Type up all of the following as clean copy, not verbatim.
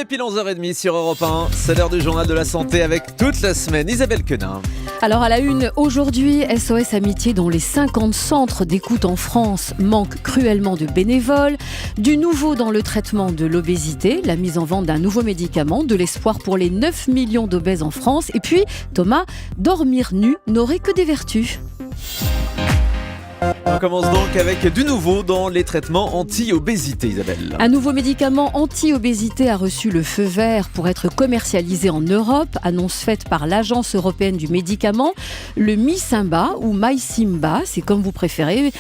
est pile 11h30 sur Europe 1. C'est l'heure du journal de la santé avec toute la semaine Isabelle Quenin. Alors à la une, aujourd'hui, SOS Amitié dont les 50 centres d'écoute en France manquent cruellement de bénévoles. Du nouveau dans le traitement de l'obésité, la mise en vente d'un nouveau médicament, de l'espoir pour les 9 millions d'obèses en France. Et puis, Thomas, dormir nu n'aurait que des vertus. On commence donc avec du nouveau dans les traitements anti-obésité, Isabelle. Un nouveau médicament anti-obésité a reçu le feu vert pour être commercialisé en Europe, annonce faite par l'Agence européenne du médicament. Le Mysimba ou Mysimba, c'est comme vous préférez.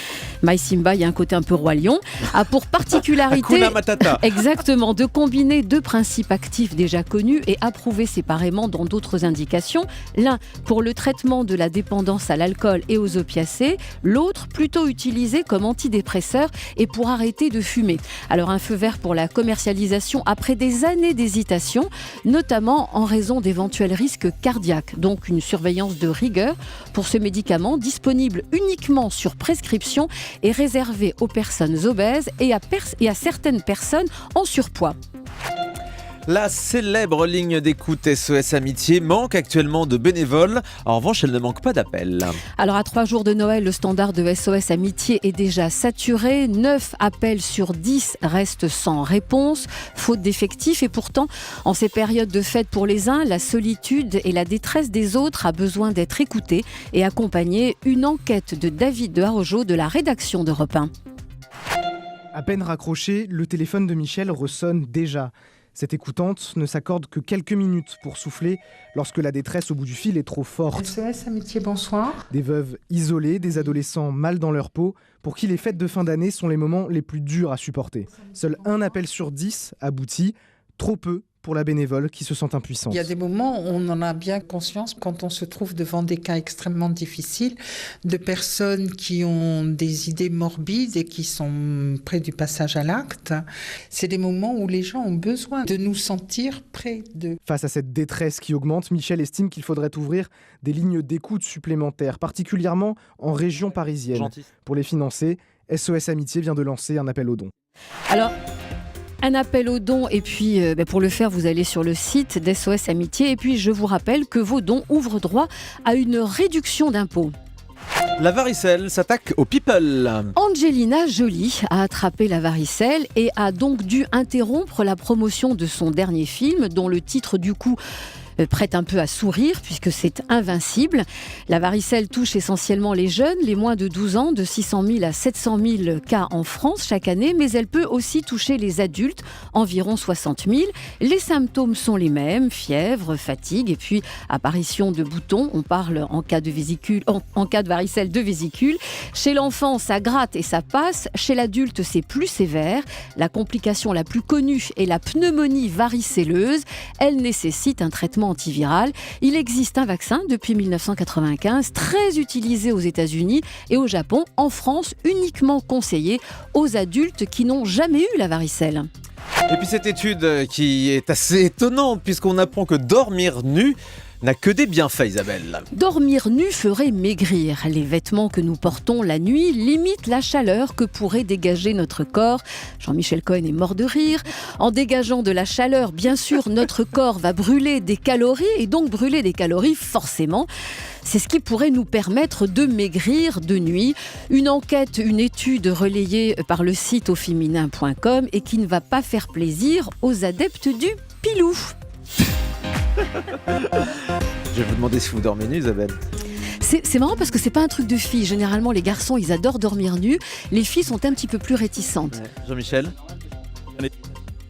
Mysimba, il y a un côté un peu roi lion, a pour particularité Hakuna Matata. Exactement, de combiner deux principes actifs déjà connus et approuvés séparément dans d'autres indications. L'un pour le traitement de la dépendance à l'alcool et aux opiacés, l'autre plutôt utilisé comme antidépresseur et pour arrêter de fumer. Alors un feu vert pour la commercialisation après des années d'hésitation, notamment en raison d'éventuels risques cardiaques. Donc une surveillance de rigueur pour ce médicament disponible uniquement sur prescription et réservé aux personnes obèses et à certaines personnes en surpoids. La célèbre ligne d'écoute SOS Amitié manque actuellement de bénévoles. En revanche, elle ne manque pas d'appels. Alors à 3 jours de Noël, le standard de SOS Amitié est déjà saturé. 9 appels sur 10 restent sans réponse, faute d'effectifs. Et pourtant, en ces périodes de fête pour les uns, la solitude et la détresse des autres a besoin d'être écoutée et accompagnée. Une enquête de David de Harojo de la rédaction d'Europe 1. À peine raccroché, le téléphone de Michel ressonne déjà. Cette écoutante ne s'accorde que quelques minutes pour souffler lorsque la détresse au bout du fil est trop forte. SOS Amitié, bonsoir. Des veuves isolées, des adolescents mal dans leur peau, pour qui les fêtes de fin d'année sont les moments les plus durs à supporter. Seul un appel sur 10 aboutit, trop peu pour la bénévole qui se sent impuissante. Il y a des moments où on en a bien conscience quand on se trouve devant des cas extrêmement difficiles de personnes qui ont des idées morbides et qui sont près du passage à l'acte. C'est des moments où les gens ont besoin de nous sentir près d'eux. Face à cette détresse qui augmente, Michel estime qu'il faudrait ouvrir des lignes d'écoute supplémentaires, particulièrement en région parisienne. Gentil. Pour les financer, SOS Amitié vient de lancer un appel aux dons. Alors, un appel aux dons et puis pour le faire, vous allez sur le site d'SOS Amitié et puis je vous rappelle que vos dons ouvrent droit à une réduction d'impôts. La varicelle s'attaque aux people. Angelina Jolie a attrapé la varicelle et a donc dû interrompre la promotion de son dernier film dont le titre du coup prête un peu à sourire puisque c'est Invincible. La varicelle touche essentiellement les jeunes, les moins de 12 ans, de 600 000 à 700 000 cas en France chaque année, mais elle peut aussi toucher les adultes, environ 60 000. Les symptômes sont les mêmes, fièvre, fatigue et puis apparition de boutons. On parle en cas de varicelle de vésicule. Chez l'enfant, ça gratte et ça passe. Chez l'adulte, c'est plus sévère. La complication la plus connue est la pneumonie varicelleuse. Elle nécessite un traitement antiviral. Il existe un vaccin depuis 1995, très utilisé aux États-Unis et au Japon. En France, uniquement conseillé aux adultes qui n'ont jamais eu la varicelle. Et puis cette étude qui est assez étonnante puisqu'on apprend que dormir nu n'a que des bienfaits, Isabelle. Dormir nu ferait maigrir. Les vêtements que nous portons la nuit limitent la chaleur que pourrait dégager notre corps. Jean-Michel Cohen est mort de rire. En dégageant de la chaleur, bien sûr, notre corps va brûler des calories et donc brûler des calories, forcément. C'est ce qui pourrait nous permettre de maigrir de nuit. Une enquête, une étude relayée par le site auféminin.com et qui ne va pas faire plaisir aux adeptes du pilou. Je vais vous demander si vous dormez nu, Isabelle. C'est marrant parce que c'est pas un truc de filles. Généralement, les garçons, ils adorent dormir nus. Les filles sont un petit peu plus réticentes. Ouais. Jean-Michel.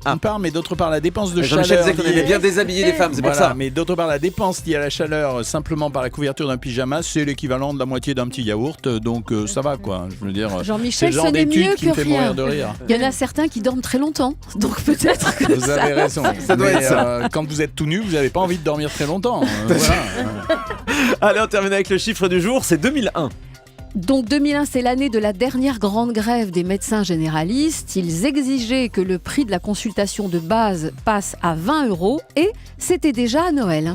D'une part, mais d'autre part, la dépense de Jean-Michel chaleur. disait qu'on aimait bien déshabiller les femmes, c'est pour ça. Mais d'autre part, la dépense liée à la chaleur, simplement par la couverture d'un pyjama, c'est l'équivalent de la moitié d'un petit yaourt, donc ça va quoi. Je veux dire, Jean-Michel, c'est le genre ce n'est d'étude mieux qui me que fait rien. mourir de rire. Il y en a certains qui dorment très longtemps, donc peut-être que Vous avez raison. Ça doit Mais, être ça. quand vous êtes tout nu, vous n'avez pas envie de dormir très longtemps. Voilà. Allez, on termine avec le chiffre du jour, c'est 2001. Donc 2001, c'est l'année de la dernière grande grève des médecins généralistes. Ils exigeaient que le prix de la consultation de base passe à 20 € et c'était déjà à Noël.